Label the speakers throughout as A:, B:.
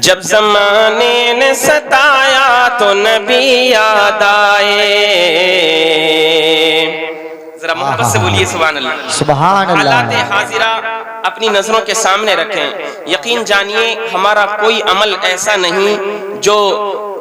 A: جب زمانے نے ستایا تو نبی یاد آئے. ذرا محبت سے بولیے سبحان اللہ.
B: سبحان اللہ.
A: حالات حاضرہ اپنی نظروں کے سامنے رکھیں. یقین جانیے ہمارا کوئی عمل ایسا نہیں جو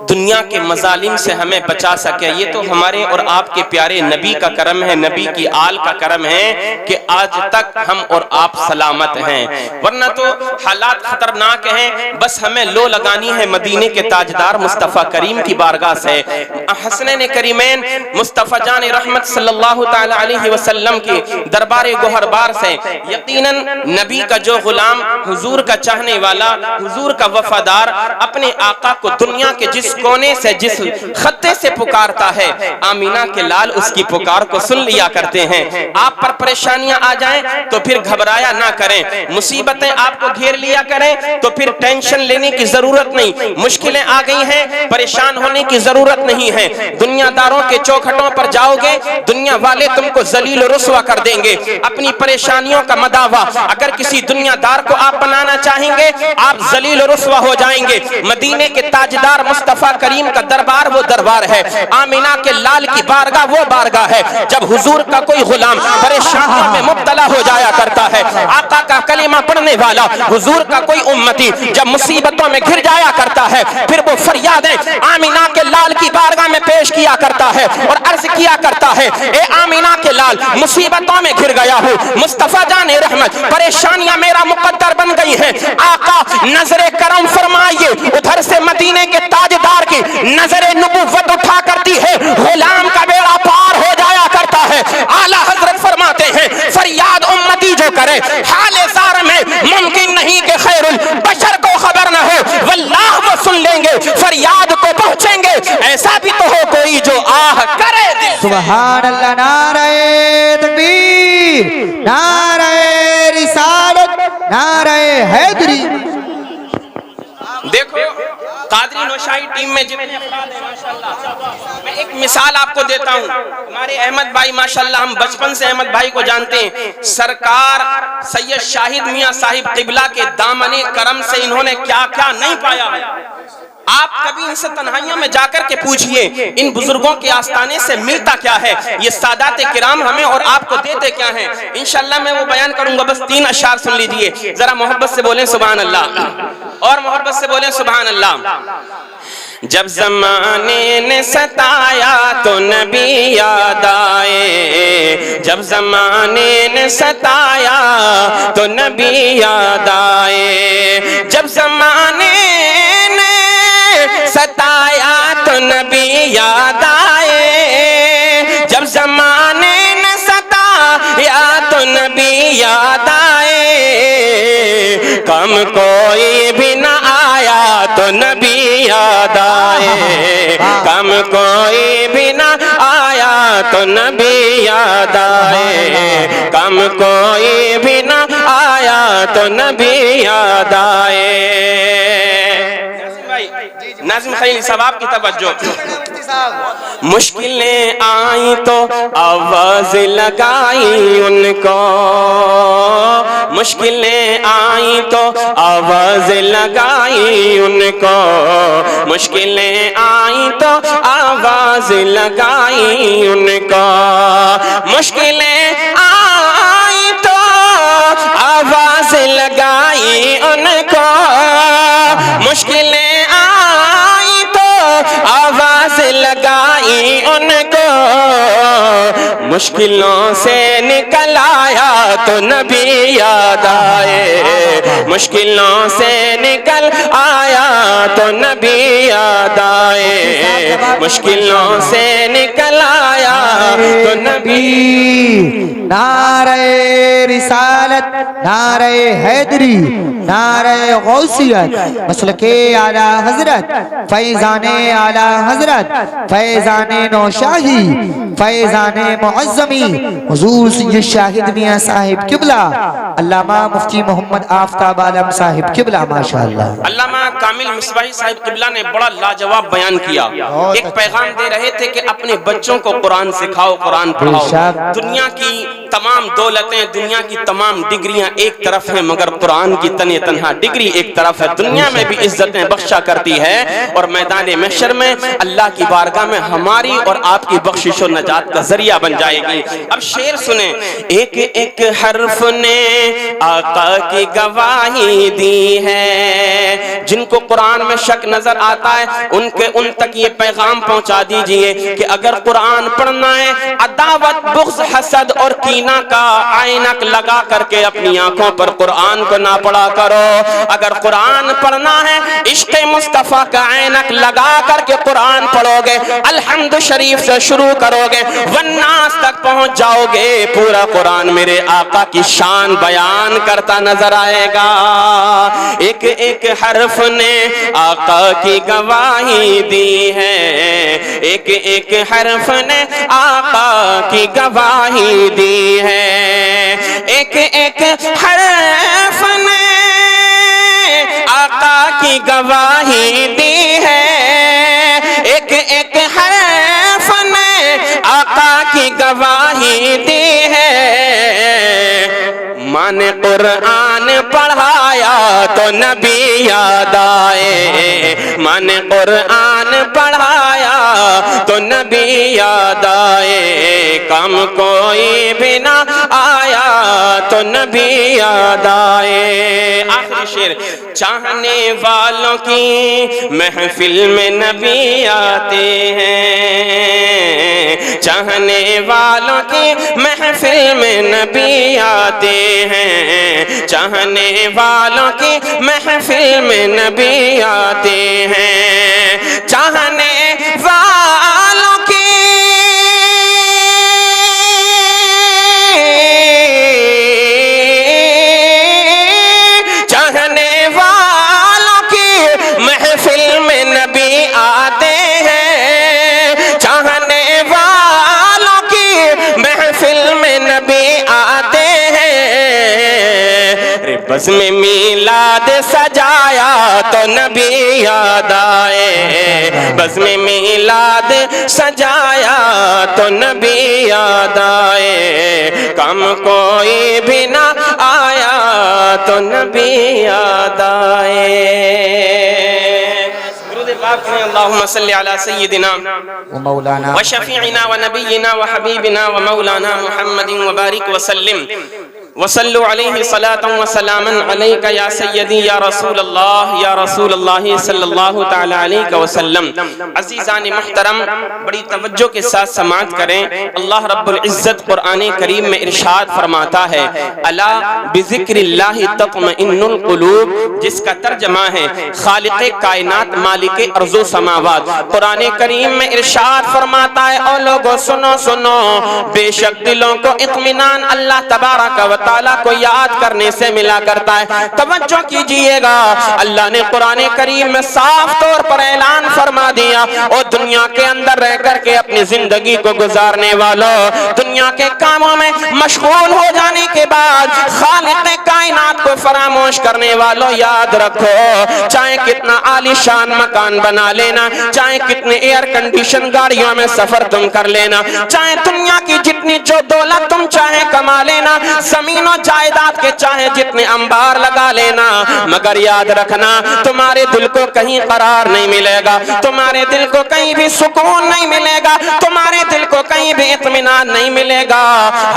A: دنیا کے مظالم سے ہمیں بچا سکے. یہ تو ہمارے اور آپ کے پیارے نبی کا کرم ہے, نبی کی آل کا کرم ہے کہ آج تک ہم اور آپ سلامت ہیں, ورنہ تو حالات خطرناک ہیں. بس ہمیں لو لگانی ہے مدینے کے تاجدار مصطفیٰ کریم کی بارگاہ سے, حسنین کریمین مصطفیٰ جان رحمت صلی اللہ تعالی علیہ وسلم کی دربار گوہربار سے. یقیناً نبی کا جو غلام, حضور کا چاہنے والا, حضور کا وفادار, اپنے آقا کو دنیا کے جس کونے سے جس خطے سے پکارتا ہے, آمینہ کے لال اس کی پکار کو سن لیا کرتے ہیں. آپ پر پریشانیاں آ جائیں تو پھر گھبرایا نہ کریں, مصیبتیں آپ کو گھیر لیا کریں تو پھر ٹینشن لینے کی ضرورت نہیں. مشکلیں آ گئی ہیں, پریشان ہونے کی ضرورت نہیں ہے. دنیا داروں کے چوکھٹوں پر جاؤ گے, دنیا والے تم کو ذلیل و رسوا کر دیں گے. اپنی پریشانیوں کا مداوا اگر کسی دنیا دار کو آپ بنانا چاہیں گے, آپ ذلیل و رسوا ہو جائیں گے. مدینے کے تاجدار مصطفیٰ کریم کا دربار وہ دربار ہے, آمینہ کے لال کی بارگاہ وہ بارگاہ ہے. جب حضور کا کوئی غلام پریشانیوں میں مبتلا ہو جایا کرتا ہے, آقا کا کلمہ پڑھنے والا حضور کا کوئی امتی جب مصیبتوں میں گھر جایا کرتا ہے, پھر وہ فریادیں آمینہ کے لال کی بارگاہ میں پیش کیا کرتا ہے اور عرض کیا کرتا ہے, اے آمینہ کے لال مصیبتوں میں گھر گیا ہوں, مصطفیٰ جان رحمت پریشانیاں میرا مقدر بن گئی ہیں, آقا نظر کرم فرمائیے. ادھر سے مدینے کے تاجدار کی نظر نبوت اٹھا کرتی ہے, غلام کا بیڑا پار ہو جایا کرتا ہے. اعلیٰ حضرت فرماتے ہیں فریاد امتی جو کرے حال زار میں ممکن نہیں کہ خیر البشر کو خبر نہ ہو, واللہ وہ سن لیں گے, فریاد کو پہنچیں گے. ایسا بھی تو ہو کوئی جو آہ کرے.
B: سبحان اللہ. نعرہ تکبیر, نعرہ رسالت, نعرہ حیدری.
A: دیکھو قادری نوشاہی ٹیم میں جتنے افراد ہیں ماشاءاللہ, میں ایک مثال آپ کو دیتا ہوں. ہمارے احمد بھائی ماشاءاللہ, ہم بچپن سے احمد بھائی کو جانتے ہیں. سرکار سید شاہد میاں صاحب قبلہ کے دامن کرم سے انہوں نے کیا کیا نہیں پایا ہے. آپ کبھی ان سے تنہائیوں میں جا کر کے پوچھئے ان بزرگوں کے آستانے سے ملتا کیا ہے, یہ سادات کرام ہمیں اور آپ کو دیتے کیا ہیں. انشاءاللہ میں وہ بیان کروں گا, بس 3 اشعار سن لیجئے. ذرا محبت سے بولیں سبحان اللہ, اور محبت سے بولیں سبحان اللہ. جب زمانے نے ستایا تو نبی یاد آئے, جب زمانے نے ستایا تو نبی یاد آئے, جب زمانے نے ستایا تو نبی یاد آئے, جب زمانے نے ستایا تو نبی یاد آئے, کم کوئی بھی نہ آیا تو نبی یاد آئے, کم کوئی بھی نہ آیا تو نبی یاد آئے, کم کوئی بھی نہ آیا تو نبی یاد آئے. ناظم خلیل صاحب آپ کی توجہ. مشکلیں آئیں تو آواز لگائی ان کو, مشکلیں آئیں تو آواز لگائی ان کو, مشکلیں آئیں تو آواز لگائی ان کو, مشکلیں آئیں تو آواز لگائی ان کو, مشکلیں آئیں تو آواز لگائی ان کو, مشکلوں سے نکل آیا تو نبی یاد آئے, مشکلوں سے نکل آیا تو نبی یاد آئے, مشکلوں سے نکل آیا تو نبی.
B: نعرہ رسالت, نعرہ حیدری, نعرہ غوثیت, مسلک اعلیٰ حضرت, فیضان اعلیٰ حضرت, فیضان نوشاہی, فیضان معظمی, حضور سید شاہد میاں صاحب قبلہ, علامہ مفتی محمد آفتاب عالم صاحب قبلہ. ماشاءاللہ.
A: علامہ کامل مصباحی صاحب قبلہ نے بڑا لاجواب بیان کیا. ایک پیغام دے رہے تھے کہ اپنے بچوں کو قرآن سکھاؤ, قرآن پڑھاؤ. دنیا کی تمام دولتیں، دنیا کی تمام ڈگریاں ایک طرف ہیں، مگر قرآن کی تنہ تنہا ڈگری ایک طرف ہے۔ دنیا میں بھی عزتیں بخشا کرتی ہے اور میدان محشر میں اللہ کی بارگاہ میں ہماری اور آپ کی بخشش و نجات کا ذریعہ بن جائے گی۔ اب شعر سنیں۔ ایک ایک حرف نے آقا کی گواہی دی ہے، جن کو قرآن میں شک نظر آتا ہے ان تک یہ پیغام پہنچا دیجئے کہ اگر قرآن پڑھنا ہے، عداوت، بغض، حسد اور کینہ کا عینک لگا کر کے اپنی آنکھوں پر قرآن کو نہ پڑھا کرو۔ اگر قرآن پڑھنا ہے، عشق مصطفیٰ کا عینک لگا کر کے قرآن پڑھو گے، الحمد شریف سے شروع کرو گے، والناس تک پہنچ جاؤ گے، پورا قرآن میرے آقا کی شان بیان کرتا نظر آئے گا۔ ایک ایک حرف نے آقا کی گواہی دی ہے، ایک ایک حرف نے آقا کی گواہی دی ہے، ایک ایک حرف نے آقا کی گواہی دی ہے، ایک ایک حرف نے آقا کی گواہی دی ہے۔ ماں نے قرآن پڑھایا تو نبی یاد آئے، ماں نے قرآن پڑھایا تو نبی یاد آئے، کم کوئی بھی نہ آیا تو نبی یاد آئے۔ آخری شعر۔ چاہنے والوں کی محفل میں نبی آتے ہیں، چاہنے والوں کی محفل میں نبی آتے ہیں، چاہنے والوں کی محفل میں نبی آتے ہیں، چاہنے والوں کی محفل میں نبی آتے ہیں، چاہنے والوں کی محفل میں نبی آتے ہیں۔ بزم میلاد سجایا تو نبی یاد آئے، بزم میلاد سجایا تو نبی یاد آئے، کم کوئی بھی نہ آیا تو نبی یاد آئے۔ اللهم صل على سيدنا
B: ومولانا
A: وشفيعنا ونبينا وحبيبنا ومولانا محمد وبارك وسلم وصلوا علیہ صلاۃ وسلاما علیک یا سیدی یا رسول اللہ صلی اللہ تعالی علیہ وسلم۔ عزیزان محترم، بڑی توجہ کے ساتھ سماعت کریں۔ اللہ رب العزت قرآن کریم میں ارشاد فرماتا ہے، الا بذکر اللہ تطمئن القلوب، جس کا ترجمہ ہے خالق کائنات مالک ارض و سماوات۔ قرآن کریم میں ارشاد فرماتا ہے، او لوگو سنو سنو، بے شک دلوں کو اطمینان اللہ تبارک و تعالیٰ کو یاد کرنے سے ملا کرتا ہے۔ توجہ کیجئے گا، اللہ نے قرآن کریم میں صاف طور پر اعلان فرما دیا، اور دنیا کے اندر رہ کر کے اپنی زندگی کو گزارنے والوں، دنیا کے کاموں میں مشغول ہو جانے کے بعد خالق کائنات کو فراموش کرنے والوں، یاد رکھو، چاہے کتنا عالی شان مکان بنا لینا، چاہے کتنے ایئر کنڈیشن گاڑیوں میں سفر تم کر لینا، چاہے دنیا کی جتنی جو دولت تم چاہے کما لینا، زمین و جائیداد کے چاہے جتنے انبار لگا لینا، مگر یاد رکھنا تمہارے دل کو کہیں قرار نہیں ملے گا، تمہارے دل کو کہیں بھی سکون نہیں ملے گا، تمہارے دل کو کہیں بھی اطمینان نہیں ملے گا۔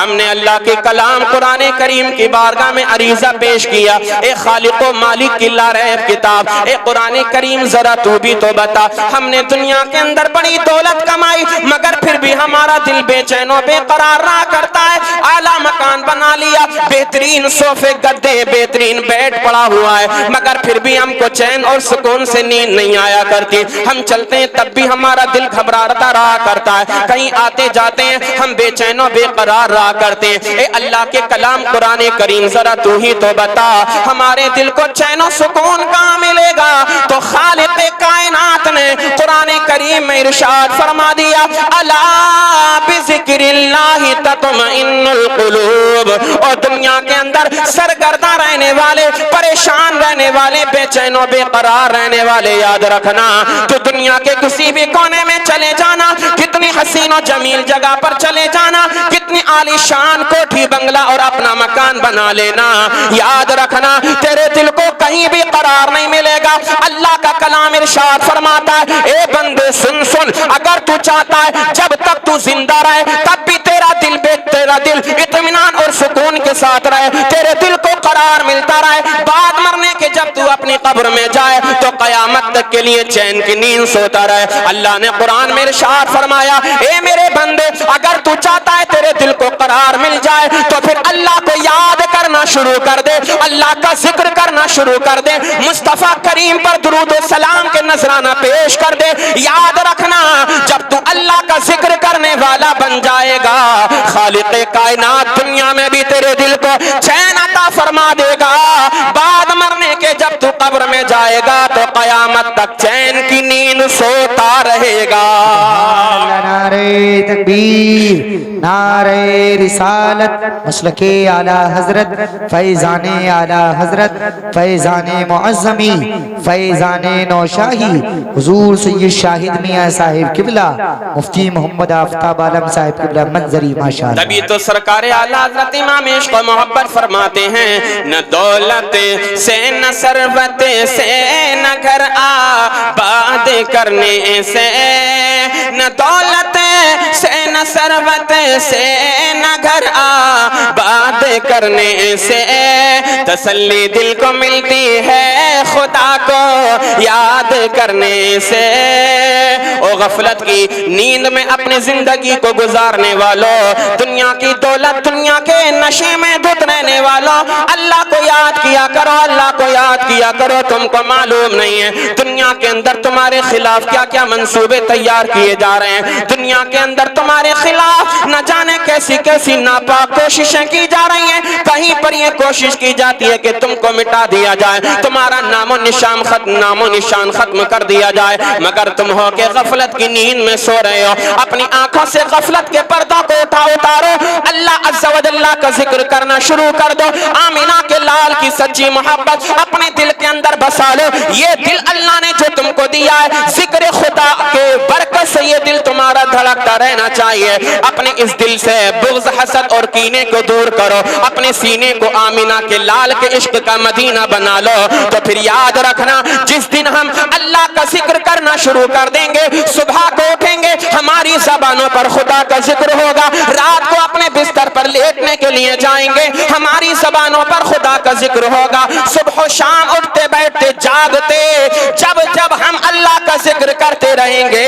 A: ہم نے اللہ کے کلام قرآن کریم کی بارگاہ میں عریضہ پیش کیا، اے خالق و مالک کی لاریب کتاب، اے قرآن کریم ذرا تو بھی تو بتا، ہم نے دنیا کے اندر بڑی دولت کمائی، مگر پھر بھی ہمارا دل بے چین و بے قرار رہا کرتا ہے، اعلیٰ مکان بنا لیا، بہترین صوفے گدے بہترین بیڈ پڑا ہوا ہے، مگر پھر بھی ہم کو چین اور سکون سے نیند نہیں آیا کرتی، ہم چلتے ہیں تب بھی ہمارا دل گھبراتا رہا کرتا ہے، کہیں آتے جاتے ہیں ہم بے چین و بے قرار رہا کرتے ہیں۔ اے اللہ کے کلام قرآن کریم ذرا تو ہی تو بتا، ہمارے دل کو چین و سکون کہاں ملے گا؟ تو خالق کائنات نے قرآن کریم میں ارشاد فرما دیا، الا بذکر اللہ تطمئن القلوب، اور دنیا کے اندر سرگرداں رہنے رہنے والے، پریشان رہنے والے، بے چین و بے قرار رہنے والے، یاد رکھنا تو دنیا کے کسی بھی کونے میں چلے جانا، کتنی حسین و جمیل جگہ پر چلے جانا، کتنی عالی شان کوٹھی بنگلہ اور اپنا مکان بنا لینا، یاد رکھنا تیرے دل کو کہیں بھی قرار نہیں ملے گا۔ اللہ کا کلام ارشاد فرماتا ہے، اے بندے سن سن، اگر تو چاہتا ہے جب تک تو زندہ رہے تب بھی تیرا دل اطمینان اور سکون کے ساتھ رہے، تیرے دل کو قرار ملتا رہے، بعد مرنے کے جب تو اپنی قبر میں جائے تو قیامت تک کے لیے چین کی نیند سوتا رہے۔ اللہ نے قرآن میں ارشاد فرمایا، اے میرے بندے اگر تو چاہتا ہے تیرے دل کو قرار مل جائے تو پھر اللہ کو یاد کرنا شروع کر دے، اللہ کا ذکر کرنا شروع کر دے، مصطفیٰ کریم پر درود و سلام کے نذرانہ پیش کر دے۔ یاد رکھنا جب تو اللہ کا ذکر کرنے والا بن جائے گا، خالق کائنات دنیا میں بھی تیرے دل کو چین عطا فرما دے گا، بعد مرنے کے جب تو قبر میں جائے گا تو قیامت تک چین کی نیند سوتا رہے گا۔
B: نعرہ تکبیر، نعرہ رسالت، مسلک اعلی حضرت فیضان اعلی حضرت فیضان معظمی فیضان نوشاہی حضور سید شاہد میاں صاحب قبلہ مفتی محمد آفتاب عالم صاحب قبلہ منظری ماشاءاللہ۔
A: تبھی تو سرکار اعلی حضرت امام عشق و محبت فرماتے ہیں، نہ دولت سے نہ ثروت سے نہ گھر آباد کرنے سے، نہ دولت سے نہ ثروت سے نہ گھر آباد کرنے سے، تسلی دل کو ملتی ہے خدا کو یاد کرنے سے۔ او غفلت کی نیند میں اپنی زندگی کو گزارنے والوں، دنیا کی دولت دنیا کے نشے میں دھت رہنے والوں، اللہ کو یاد کیا کرو، اللہ کو یاد کیا کرو۔ تم کو معلوم نہیں ہے دنیا کے اندر تمہارے خلاف کیا کیا منصوبے تیار کیے جا رہے ہیں، دنیا کے اندر تمہارے خلاف نہ جانے کیسی کیسی ناپاک کوششیں کی جا رہی ہیں۔ کہیں پر یہ کوشش کی جاتی ہے کہ تم کو مٹا دیا جائے، تمہارا نام و نشان ختم کر دیا جائے، مگر تم ہو کہ غفلت کی نیند میں سو رہے ہو۔ اپنی آنکھوں سے غفلت کے پردہ کو اتارو، اللہ عز و جل کا ذکر کرنا شروع کر دو، آمینہ کے لال کی سچی محبت اپنے دل کے اندر بسا لو۔ یہ دل اللہ نے جو تم کو دیا ہے، ذکر خدا کے برکت سے یہ دل تمہارا دھڑکتا رہنا چاہیے۔ اپنے اس دل سے بغض، حسد اور کینے کو دور کرو، اپنے سینے کو آمینہ کے لال کے عشق کا مدینہ بنا لو۔ تو پھر یاد رکھنا جس دن ہم اللہ کا ذکر کرنا شروع کر دیں گے، صبح کو اٹھیں گے ہماری زبانوں پر خدا کا ذکر ہوگا، رات کو اپنے بستر پر لیٹنے کے لیے جائیں گے ہماری زبانوں پر خدا کا ذکر ہوگا، صبح و شام اٹھتے بیٹھتے جاگتے جب ہم اللہ کا ذکر کرتے رہیں گے،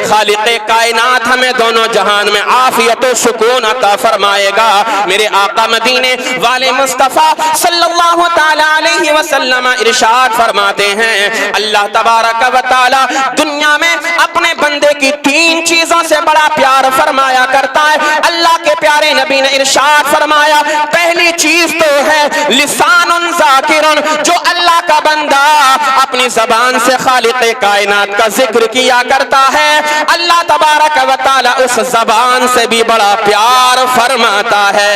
A: خالق کائنات ہمیں دونوں جہان میں عافیت و سکون عطا فرمائے گا۔ میرے آقا مدینے والے مصطفیٰ صلی اللہ تعالی علیہ وسلم ارشاد فرماتے ہیں، اللہ تبارک و تعالی دنیا میں اپنے بندے کی تین چیزوں سے بڑا پیار فرمایا کرتا ہے۔ اللہ کے پیارے نبی نے ارشاد فرمایا، پہلی چیز تو ہے لسان ذاکر، جو اللہ کا بندہ اپنی زبان سے خالق کائنات کا ذکر کیا کرتا ہے، اللہ تبارک و تعالی اس زبان سے بھی بڑا پیار فرماتا ہے۔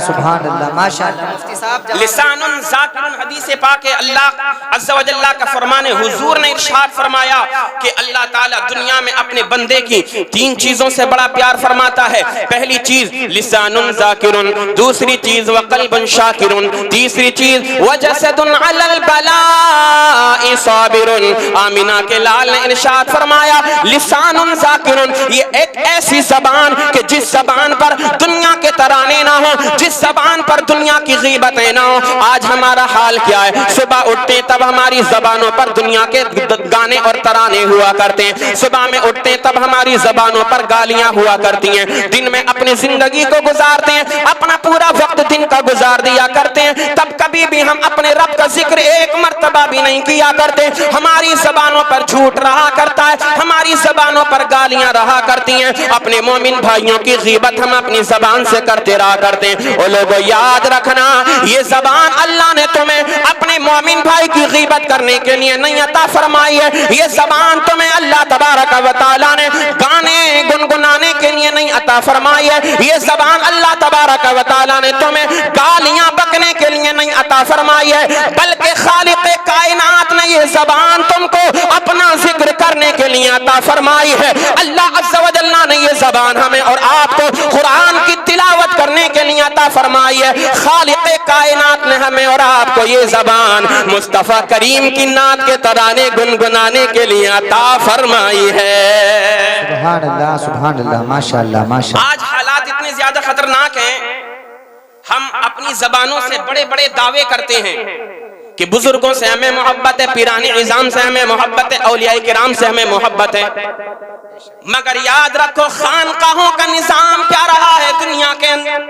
B: سبحان اللہ، ماشاءاللہ۔
A: لسان ذاکر، حدیث پاک اللہ عز و جل کا فرمان، حضور نے ارشاد فرمایا کہ اللہ تعالیٰ دنیا میں اپنے بندے کی تین چیزوں سے بڑا پیار فرماتا ہے۔ پہلی چیز لسان ذاکر، دوسری چیز وقلب شاکر، تیسری چیز وجسد علی البلاء صابر۔ آمینہ کے لال نے ارشاد فرمایا، لسان ذاکر، یہ ایک ایسی زبان کہ جس زبان پر دنیا کے ترانے نہ ہوں، جس زبان پر دنیا کی غیبتیں نہ ہوں۔ آج ہمارا حال کیا ہے؟ صبح اٹھتے تب ہماری زبانوں پر دنیا کے گانے اور ترانے ہوا کرتے ہیں، صبح میں اٹھتے تب ہماری زبانوں پر گالیاں ہوا کرتی ہیں، دن میں اپنی زندگی کو گزارتے ہیں، اپنا پورا وقت دن کا گزار دیا کرتے ہیں، تب کبھی بھی ہم اپنے رب کا ذکر ایک مرتبہ بھی نہیں کیا کرتے۔ ہماری زبانوں پر جھوٹ رہا کرتا ہے، ہماری زبانوں پر گالیاں رہا کرتی ہیں، اپنے مومن بھائیوں کی غیبت ہم اپنی زبان سے کرتے رہا کرتے ہیں۔ اور لوگوں یاد رکھنا، یہ زبان اللہ نے تمہیں اپنے مومن بھائی کی غیبت کرنے کے لیے نہیں نہیں عطا فرمائی ہے، یہ زبان تمہیں اللہ تبارک و تعالیٰ نے گانے گنگنانے کے لیے نہیں عطا فرمائی ہے، یہ زبان اللہ تبارک و تعالیٰ نے تمہیں گالیاں بکنے کے لیے نہیں عطا فرمائی ہے، بلکہ خالق کائنات نے یہ زبان تم کو اپنا ذکر کرنے کے لیے عطا فرمائی ہے۔ اللہ عز و جل نے یہ زبان ہمیں اور آپ کو قرآن کی تلاوت کرنے کے لیے عطا فرمائی ہے۔ خالق کائنات نے ہمیں اور آپ کو یہ زبان مصطفیٰ کریم کی نعت کے ترانے گنگنانے کے لیے عطا فرمائی ہے۔
B: سبحان اللہ سبحان اللہ، ماشاءاللہ ماشاءاللہ۔
A: آج حالات اتنے زیادہ خطرناک ہیں، ہم اپنی زبانوں سے بڑے بڑے دعوے کرتے ہیں کہ بزرگوں سے ہمیں محبت ہے، پیران عظام سے ہمیں محبت ہے، اولیاء کرام سے ہمیں محبت ہے، مگر یاد رکھو خانقاہوں کا نظام کیا رہا ہے دنیا کے اندر؟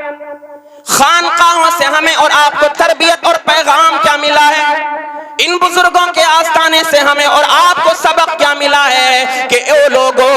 A: خانقاہوں سے ہمیں اور آپ کو تربیت اور پیغام کیا ملا ہے؟ ان بزرگوں کے آستانے سے ہمیں اور آپ کو سبق کیا ملا ہے کہ اے لوگو،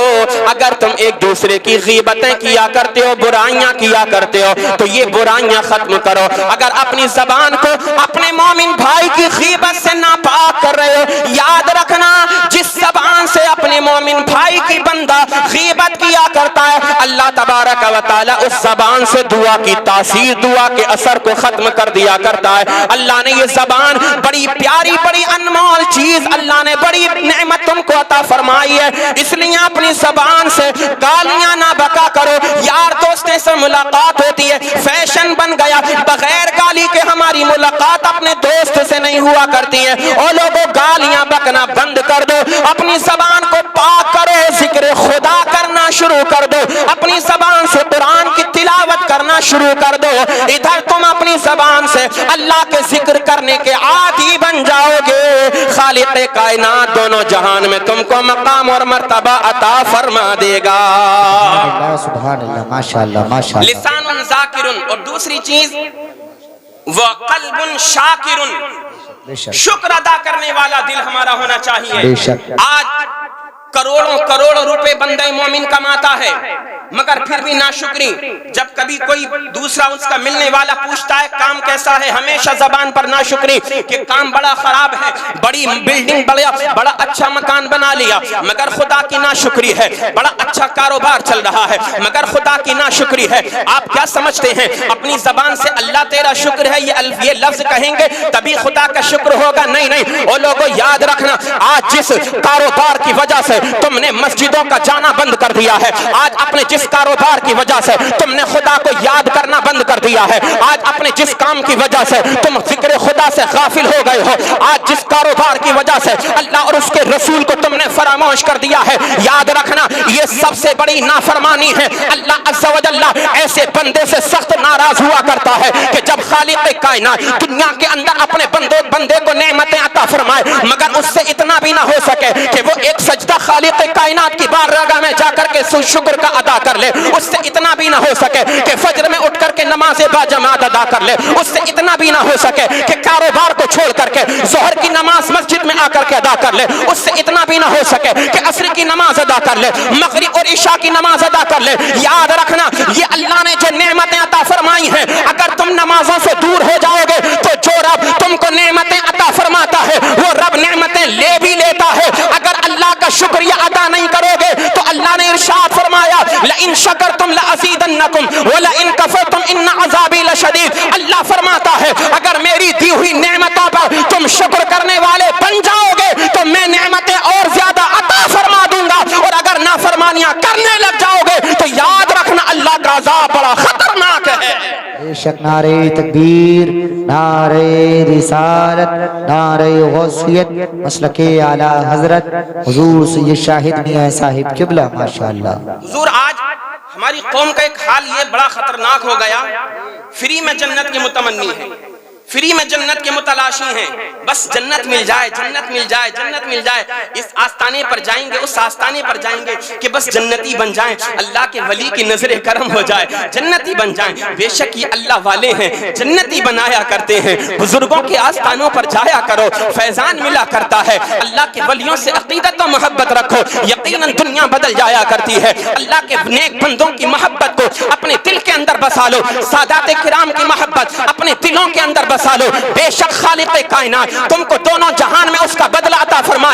A: اگر تم ایک دوسرے کی غیبتیں کیا کرتے ہو، برائیاں کیا کرتے ہو، تو یہ برائیاں ختم کرو۔ اگر اپنی زبان کو اپنے مومن بھائی کی غیبت سے ناپاک کر رہے ہو، یاد رکھنا جس زبان سے اپنے مومن بھائی کی بندہ غیبت کیا کرتا ہے، اللہ تبارک و تعالیٰ اس زبان سے دعا کی تاثیر، دعا کے اثر کو ختم کر دیا کرتا ہے۔ اللہ نے یہ زبان بڑی پیاری، بڑی انمول چیز، اللہ نے بڑی نعمت تم کو عطا فرمائی ہے، اس لیے اپنی زبان سے گالیاں نہ بکا کرو۔ یار دوستوں سے ملاقات ہوتی ہے، فیشن بن گیا بغیر گالی کے ہماری ملاقات اپنے دوست سے نہیں ہوا کرتی ہے۔ اور لوگوں گالیاں بکنا بند کر دو، اپنی زبان کو پاک کرو، ذکر خدا کرنا شروع کر دو، اپنی زبان سے قرآن کی تلاوت کرنا شروع کر دو۔ ادھر تم اپنی زبان سے اللہ کے ذکر کرنے کے عادی بن جاؤ گے، خالق کائنات دونوں جہان میں تم کو مقام اور مرتبہ عطا فرما دے گا۔
B: سبحان اللہ ماشاءاللہ ماشاءاللہ۔
A: لسان ذاکر، اور دوسری چیز وقلب شاکر، شکر ادا کرنے والا دل ہمارا ہونا چاہیے۔ آج کروڑوں روپے بندہ مومن کماتا ہے، مگر پھر بھی ناشکری، جب کبھی کوئی دوسرا اس کا ملنے والا پوچھتا ہے کام کیسا ہے، ہمیشہ زبان پر ناشکری کہ کام بڑا خراب ہے، بڑی بلڈنگ بڑا اچھا مکان بنا لیا مگر خدا کی ناشکری ہے، بڑا اچھا کاروبار چل رہا ہے مگر خدا کی ناشکری ہے۔ آپ کیا سمجھتے ہیں اپنی زبان سے اللہ تیرا شکر ہے یہ لفظ کہیں گے تبھی خدا کا شکر ہوگا؟ نہیں نہیں، اور لوگوں یاد رکھنا، آج جس کاروبار کی وجہ سے تم نے مسجدوں کا جانا بند کر دیا ہے، آج اپنے جس کاروبار کی وجہ سے تم نے خدا کو یاد کرنا بند کر دیا ہے، آج اپنے جس کام کی وجہ سے تم ذکر خدا سے غافل ہو گئے ہو، آج جس کاروبار کی وجہ سے اللہ اور اس کے رسول کو تم نے فراموش کر دیا ہے، یاد رکھنا یہ سب سے بڑی نافرمانی ہے۔ اللہ عز و جل ایسے بندے سے سخت ناراض ہوا کرتا ہے کہ جب خالق کائنات دنیا کے اندر اپنے بندے کو نعمتیں عطا فرمائے مگر اس سے اتنا بھی نہ ہو سکے کہ وہ ایک سجدہ خالق کائنات کی بارگاہ میں جا کر کے شکر کا ادا کر لے، اس سے اتنا بھی نہ ہو سکے کہ فجر میں اٹھ کر کے نماز با جماعت ادا کر لے، اس سے اتنا بھی نہ ہو سکے کہ کاروبار کو چھوڑ کر کے ظہر کی نماز مسجد میں آ کر کے ادا کر لے، اس سے اتنا بھی نہ ہو سکے کہ عصر کی نماز ادا کر لے، مغرب اور عشاء کی نماز ادا کر لے۔ یاد رکھنا یہ اللہ نے جو نعمتیں عطا فرمائی ہیں، اگر تم نمازوں سے دور ہو جاؤ گے تو جو رب تم کو نعمتیں عطا فرماتا ہے وہ رب نعمتیں لے بھی لیتا ہے۔ اگر اللہ کا شکریہ ادا نہیں کرو گے تو اللہ نے ارشاد فرمایا لئن شکرتم لازیدنکم ولئن کفرتم ان عذابی لشدید۔ اللہ فرماتا ہے اگر میری دی ہوئی نعمتوں پر تم شکر کرنے والے بن جاؤ گے تو میں نعمتیں اور زیادہ عطا فرما دوں گا، اور اگر نافرمانیاں کرنے لگ جاؤ گے تو یاد رکھنا اللہ کا عذاب بڑا خطرناک ہے۔
B: بے شک نعرہ تکبیر، نعرہ رسالت، نعرہ غوثیت، مسلک اعلی حضرت حضور سید شاہد میاں صاحب قبلہ ماشاءاللہ۔
A: حضور آج ہماری قوم کا ایک حال یہ بڑا خطرناک ہو گیا، فری میں جنت کی متمنی ہے، فری میں جنت کے متلاشی ہیں، بس جنت مل جائے، جنت مل جائے، جنت مل جائے، اس آستانے پر جائیں گے، اس آستانے پر جائیں گے کہ بس جنتی بن جائیں، اللہ کے ولی کی نظر کرم ہو جائے، جنتی بن جائیں۔ بے شک یہ اللہ والے ہیں، جنتی بنایا کرتے ہیں، بزرگوں کے آستانوں پر جایا کرو، فیضان ملا کرتا ہے، اللہ کے ولیوں سے عقیدت و محبت رکھو، یقیناً دنیا بدل جایا کرتی ہے۔ اللہ کے نیک بندوں کی محبت کو اپنے دل کے اندر بسا لو، سادات کرام کی محبت اپنے دلوں کے اندر بسا لو، بے شک خالق کائنات تم کو دونوں جہان میں اس کا بدلہ عطا فرمائے۔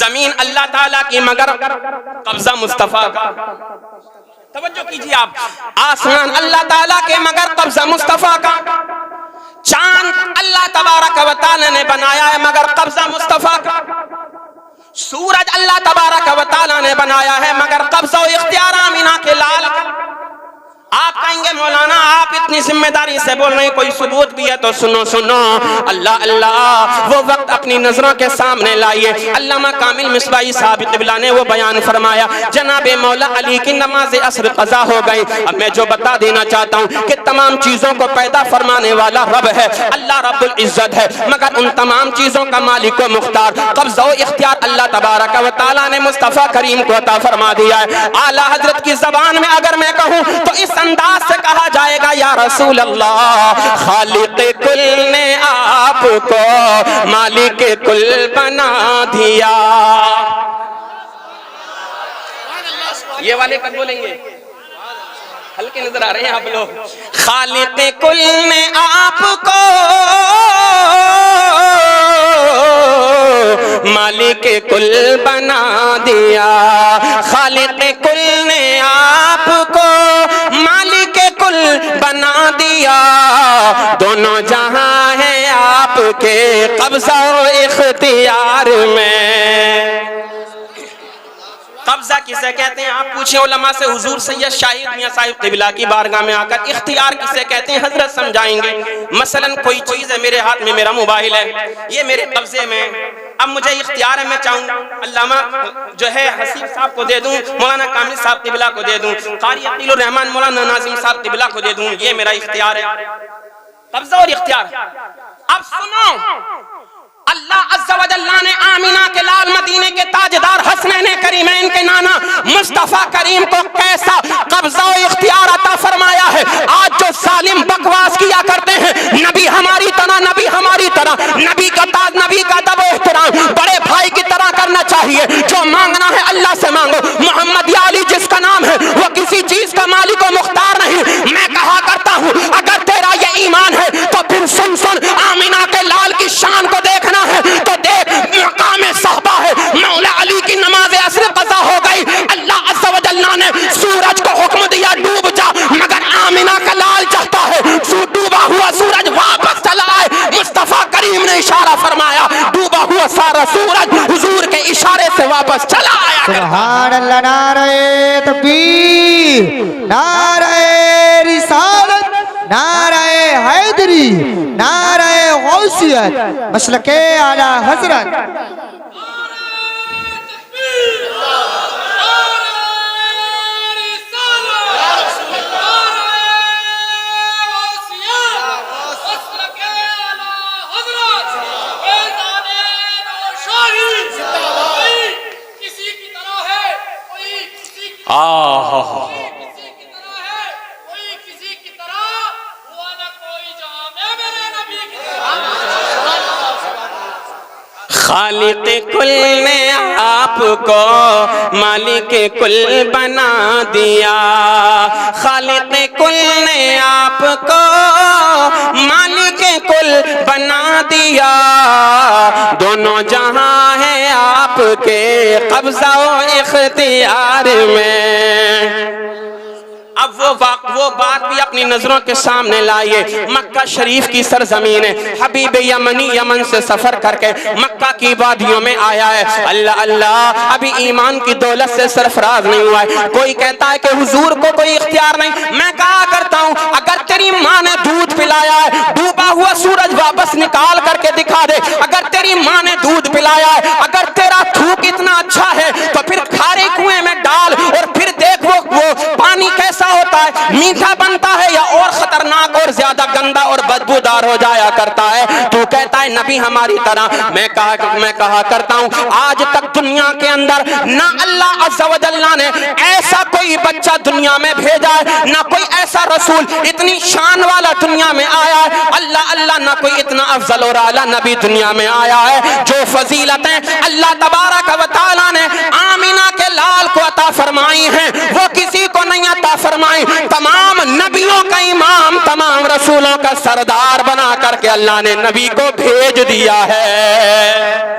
A: زمین اللہ تعالیٰ کی مگر قبضہ مصطفیٰ کا. توجہ کیجیے آپ, آسمان اللہ تعالیٰ کے مگر قبضہ مصطفیٰ کا. چاند اللہ تبارک و تعالیٰ نے بنایا ہے مگر قبضہ مصطفیٰ کا. سورج اللہ تبارک و تعالیٰ نے بنایا ہے مگر قبضہ و اختیار آمینہ کے لال کا. آپ کہیں گے مولانا آپ اتنی ذمہ داری سے بول رہے ہیں, کوئی ثبوت بھی ہے تو سنو سنو. اللہ اللہ وہ وقت اپنی نظروں کے سامنے لائیے. علامہ کامل مصباحی صاحب قبلہ نے وہ بیان فرمایا, جناب مولا علی کی نماز عصر قضا ہو گئی. اب میں جو بتا دینا چاہتا ہوں کہ تمام چیزوں کو پیدا فرمانے والا رب ہے, اللہ رب العزت ہے, مگر ان تمام چیزوں کا مالک و مختار قبضہ و اختیار اللہ تبارک و تعالیٰ نے مصطفیٰ کریم کو عطا فرما دیا ہے. اعلیٰ حضرت کی زبان میں اگر میں کہوں تو اس انداز سے کہا جائے گا, یا رسول اللہ خالق کل نے آپ کو مالک کل بنا دیا. یہ والے کب بولیں گے؟ ہلکے نظر آ رہے ہیں آپ لوگ. خالق کل نے آپ کو مالک کل بنا دیا. خالق کل نے آپ کو مالک کل بنا دیا. دونوں جہاں ہیں آپ کے قبضہ و اختیار میں. قبضہ کسے کہتے ہیں آپ پوچھیں علماء سے. حضور سید شاہد میاں صاحب قبلہ کی بارگاہ میں آ کر اختیار کسے کہتے ہیں حضرت سمجھائیں گے. مثلا کوئی چیز ہے میرے ہاتھ میں, میرا موبائل ہے, یہ میرے قبضے میں, اب مجھے اختیار ہے, میں چاہوں علامہ جو ہے حسیب صاحب کو دے دوں, مولانا کامل صاحب قبلہ کو دے دوں, قاری عقیل الرحمن مولانا ناظم صاحب قبلہ کو دے دوں, یہ میرا اختیار ہے. قبضہ اور اختیار. اب سنو, اللہ عز و جل نے آمینہ کے لال مدینے کے تاجدار حسنین کریمین کے نانا مصطفیٰ کریم کو کیسا قبضہ و اختیار عطا فرمایا ہے. آج جو ظالم بکواس کیا کرتے ہیں نبی ہماری طرح, نبی ہماری طرح, نبی کا تاج, نبی کا ادب و احترام بڑے بھائی کی طرح کرنا چاہیے. جو مانگنا ہے اللہ سے مانگو. محمد یا علی جس کا نام ہے وہ کسی چیز کا مالک و مختار نہیں. میں کہا کرتا ہوں اگر تیرا یہ ایمان ہے تو پھر سن آمینہ کے لال کی شان کو دیکھنا ہے تو دیکھ, مقام صحبہ ہے. مولا علی کی نماز عصر قضا ہو گئی, اللہ عز و جل نے سورج کو حکم دیا ڈوب جا, مگر آمینہ کا لال چاہتا ہے ڈوبا ہوا سورج واپس چلا آئے. مصطفیٰ کریم نے اشارہ فرمایا, ڈوبا ہوا سارا سورج حضور کے اشارے سے واپس چلا آیا.
B: سبحان اللہ. نعرہ تکبیر, نعرہ رسالت, نعرہ حیدری, نعرہ غوثیت, مسلک اعلیٰ حضرت.
A: خالق کل نے آپ کو مالک کل بنا دیا. خالق کل نے آپ کو مالک کل بنا دیا. دونوں جہاں ہیں آپ کے قبضہ و اختیار میں. اب وہ بات بھی اپنی نظروں کے سامنے لائیے. مکہ شریف کی سرزمین ہے, حبیب یمنی یمن سے سفر کر کے مکہ کی وادیوں میں آیا ہے. اللہ اللہ, ابھی ایمان کی دولت سے سرفراز نہیں ہوا ہے. کوئی کہتا ہے کہ حضور کو کوئی اختیار نہیں. میں کہا کرتا ہوں اگر تیری ماں نے دودھ پلایا ہے, ڈوبا ہوا سورج واپس نکال کر کے دکھا دے. اگر تیری ماں نے دودھ پلایا ہے, اگر تیرا تھوک اتنا اچھا ہے تو پھر کھارے کنویں میں ڈال اور پھر دیکھ وہ پانی کیسا ہوتا ہے, میٹھا بنتا ہے یا اور خطرناک اور زیادہ گندا اور بدبودار ہو جایا کرتا ہے. تو کہتا ہے نبی ہماری طرح. میں کہا کرتا ہوں آج تک دنیا کے اندر نہ اللہ عز و جل نے ایسا کوئی بچہ دنیا میں بھیجا ہے, نہ کوئی ایسا رسول اتنی شان والا دنیا میں آیا ہے. اللہ اللہ, نہ کوئی اتنا افضل اور اعلیٰ نبی دنیا میں آیا ہے. جو فضیلتیں اللہ تبارک و تعالیٰ نے آمینہ کے لال کو عطا فرمائی ہیں وہ کسی کو نہیں عطا فرمائی. تمام نبیوں کا امام, تمام رسولوں کا سردار بنا کر کے اللہ نے نبی کو بھیج دیا ہے.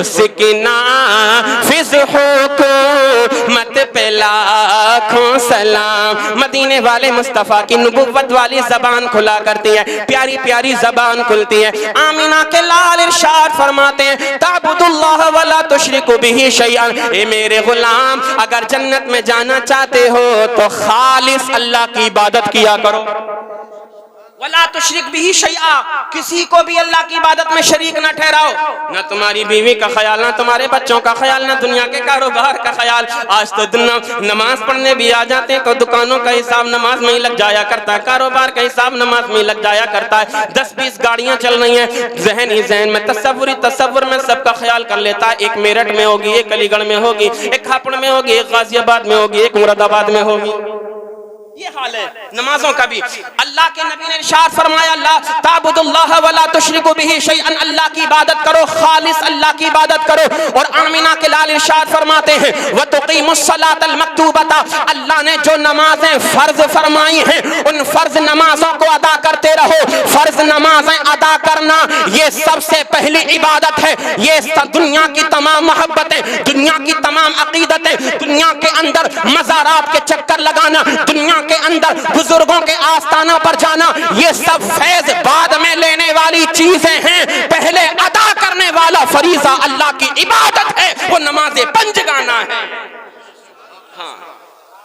A: اس کی نافذ حکومت پہ لاکھوں سلام۔ مدینے والے مصطفیٰ کی نبوت والی زبان کھلا کرتی ہے، پیاری پیاری زبان کھلتی ہے۔ آمینہ کے لال ارشاد فرماتے ہیں تعبد اللہ ولا تشرک بہ شیئا، اے میرے غلام اگر جنت میں جانا چاہتے ہو تو خالص اللہ کی عبادت کیا کرو۔ وَلَا تُشْرِكْ بِهِ شَيْئًا، کسی کو بھی اللہ کی عبادت میں شریک نہ ٹھہراؤ، نہ تمہاری بیوی کا خیال، نہ تمہارے بچوں کا خیال، نہ دنیا کے کاروبار کا خیال۔ آج تو نماز پڑھنے بھی آ جاتے ہیں تو دکانوں کا حساب نماز میں ہی لگ جایا کرتا ہے، کاروبار کا حساب نماز میں ہی لگ جایا کرتا ہے۔ 10-20 گاڑیاں چل رہی ہیں، ذہن ہی ذہن میں، تصور میں سب کا خیال کر لیتا ہے، ایک میرٹھ میں ہوگی، ایک علی گڑھ میں ہوگی، ایک ہاپوڑ میں ہوگی، ایک غازی آباد میں ہوگی، ایک مراد آباد میں ہوگی۔ یہ حال ہے نمازوں کا بھی۔ اللہ کے نبی نے ارشاد فرمایا لا تعبد اللہ ولا تشرکوا بہ شیئا، اللہ کی عبادت کرو، خالص اللہ کی عبادت کرو۔ اور آمینہ کے لال ارشاد فرماتے ہیں وَتُقِيمُ الصَّلَاةَ الْمَكْتُوبَةَ، اللہ نے جو نمازیں فرض فرمائی ہیں ان فرض نمازوں کو ادا کرتے رہو۔ فرض نمازیں ادا کرنا یہ سب سے پہلی عبادت ہے۔ یہ دنیا کی تمام محبتیں، دنیا کی تمام عقیدتیں، دنیا کے اندر مزارات کے چکر لگانا، دنیا کے اندر بزرگوں کے آستانوں پر جانا، یہ سب فیض بعد میں لینے والی چیزیں ہیں، پہلے ادا کرنے والا فریضہ اللہ کی عبادت ہے، وہ نماز پنجگانہ ہے۔ ہاں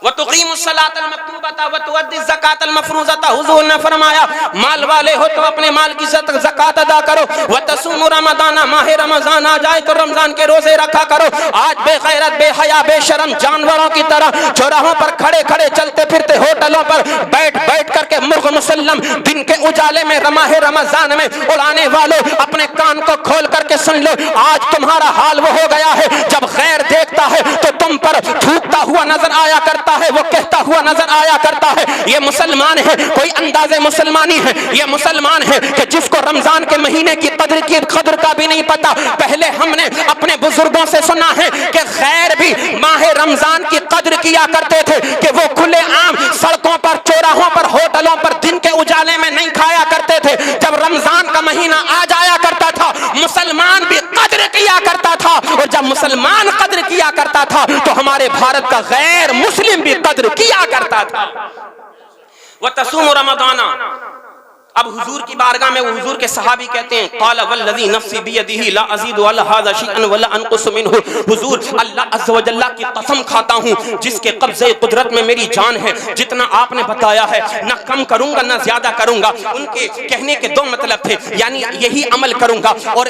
A: وَتُقِيمُ الصَّلَاةَ الْمَكْتُوبَةَ وَتُؤَدِّي الزَّكَاةَ الْمَفْرُوضَةَ، حضور نے فرمایا مال والے ہو تو اپنے مال کی زکوٰۃ ادا کرو۔ وَتَصُومُ رَمَضَانَ، ماہ رمضان آ جائے تو رمضان کے روزے رکھا کرو۔ آج بے غیرت بے حیا بے شرم جانوروں کی طرح چوراہوں پر کھڑے کھڑے چلتے پھرتے، ہوٹلوں پر بیٹھ بیٹھ کر کے مرغ مسلم دن کے اجالے میں ماہ رمضان میں اڑانے والوں، اپنے کان کو کھول کر کے سن لو، آج تمہارا حال وہ ہو گیا ہے جب غیر دیکھتا ہے تو تم پر تھوکتا ہوا نظر آیا کرتا ہے، وہ کہتا ہوا نظر آیا کرتا ہے یہ مسلمان ہے، کوئی انداز مسلمانی ہے، یہ مسلمان ہے کہ جس کو رمضان کے مہینے کی قدر کا بھی نہیں پتا۔ پہلے ہم نے اپنے بزرگوں سے سنا ہے کہ غیر بھی ماہ رمضان کی قدر کیا کرتے تھے کہ وہ کھلے عام سڑکوں پر چوراہوں پر ہوٹلوں پر دن کے اجالے میں نہیں کھایا کرتے تھے۔ جب رمضان کا مہینہ آ جایا کرتا تھا مسلمان بھی قدر کیا کرتا تھا، اور جب مسلمان قدر کیا کرتا تھا تو ہمارے بھارت کا غیر مسلم بھی قدر کیا کرتا تھا۔ وَتَصُومُ رَمَضَانَ، اب حضور کی بارگاہ میں وہ حضور کے صحابی کہتے ہیں قال والذی نفسی بیدہ لا ازید علی ھذا شیئا ولا انقص منہ، حضور اللہ عز و جل کی قسم کھاتا ہوں جس کے قبضے قدرت میں میری جان ہے، جتنا آپ نے بتایا ہے نہ کم کروں گا نہ زیادہ کروں گا۔ ان کے کہنے کے دو مطلب تھے، یعنی یہی عمل کروں گا اور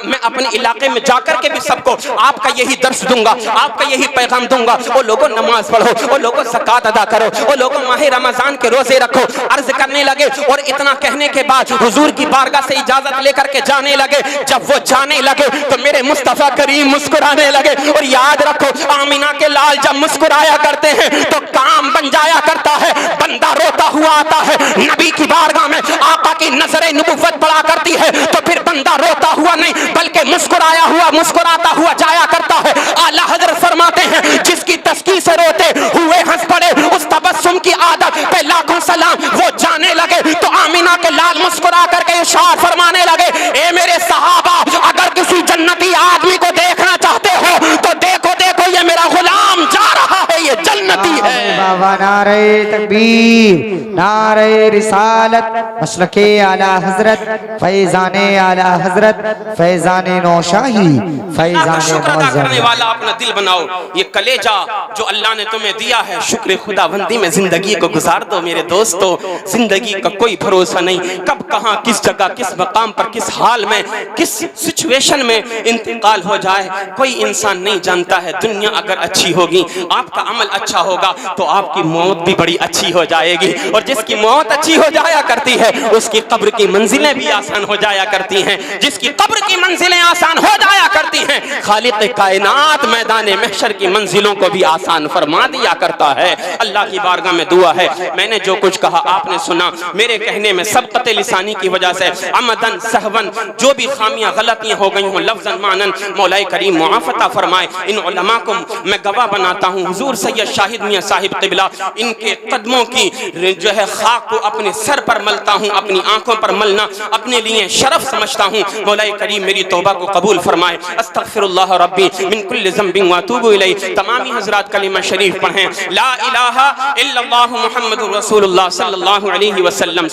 A: میں اپنے علاقے میں جا کر کے بھی سب کو آپ کا یہی درس دوں گا، آپ کا یہی پیغام دوں گا، وہ لوگوں نماز پڑھو، وہ لوگوں زکوٰۃ ادا کرو، وہ لوگوں ماہ رمضان کے روزے رکھو۔ عرض کرنے لگے اور اتنا کہنے کے بعد حضور کی بارگاہ سے اجازت لے کر کے جانے لگے۔ جب وہ جانے لگے تو میرے مصطفیٰ کریم مسکرانے لگے، اور یاد رکھو آمینہ کے لال جب مسکرایا کرتے ہیں تو کام بن جایا کرتا ہے، بندہ روتا ہوا آتا ہے نبی کی بارگاہ میں، آقا کی نظر نبوت پڑا کرتی ہے تو پھر بندہ روتا ہوا نہیں بلکہ مسکرایا ہوا مسکراتا ہوا جایا کرتا ہے۔ اعلیٰ حضرت فرماتے ہیں جس کی تسکی سے روتے ہوئے ہنس پڑے اس تبسم کی عادت پہ لاکھوں سلام۔ وہ جانے لگے تو آمینہ کے لال مسکرا کر کے ارشاد فرمانے لگے اے میرے صحابہ اگر کسی جنتی آدمی کو دیکھنا چاہتے ہو تو دیکھو دیکھو یہ میرا غلام جا رہا ہے، یہ جنتی ہے۔
B: بابا نعرہ تکبیر، نعرہ رسالت، مسلک اعلی حضرت، فیضان اعلی حضرت، فیضان نوشاہی، فیضان
A: شکر ادا کرنے
B: معظم۔
A: والا اپنا دل بناؤ، یہ کلیجہ جو اللہ نے تمہیں دیا ہے شکر خدا بندی میں زندگی کو گزار دو میرے دوستو۔ زندگی کا کوئی بھروسہ نہیں، کب کہاں کس جگہ کس مقام پر کس حال میں کس سچویشن میں انتقال ہو جائے کوئی انسان نہیں جانتا ہے۔ دنیا اگر اچھی ہوگی آپ کا عمل اچھا ہوگا تو آپ کی موت بھی بڑی اچھی ہو جائے گی، اور جس کی موت اچھی ہو جایا کرتی ہے اس کی قبر کی منزلیں بھی آسان ہو جایا کرتی ہیں، جس کی قبر کی منزلیں آسان ہو جایا کرتی ہیں خالق کائنات میدان محشر کی منزلوں کو بھی آسان فرما دیا کرتا ہے۔ اللہ کی بارگاہ میں دعا ہے میں نے جو کچھ کہا آپ نے سنا، میرے کہنے میں سبقت لسانی کی وجہ سے عمدن سہون جو بھی خامیاں غلطیاں ہو گئی ہوں لفظاً معنن مولا کریم معاف عطا فرمائے۔ ان علماء کو میں گواہ بناتا ہوں، حضور سید شاہد شاہد میاں صاحب قبلہ، ان کے قدموں کی جو ہے خاک کو اپنے سر پر ملتا ہوں، اپنی آنکھوں پر ملنا اپنے لیے شرف سمجھتا ہوں۔ مولا کریم میری توبہ کو قبول فرمائے۔ استغفر اللہ ربی من کل ذنب واتوب الیہ۔ تمامی حضرات کلمہ شریف پڑھیں، لا الہ الا اللہ محمد رسول اللہ صلی اللہ علیہ وسلم۔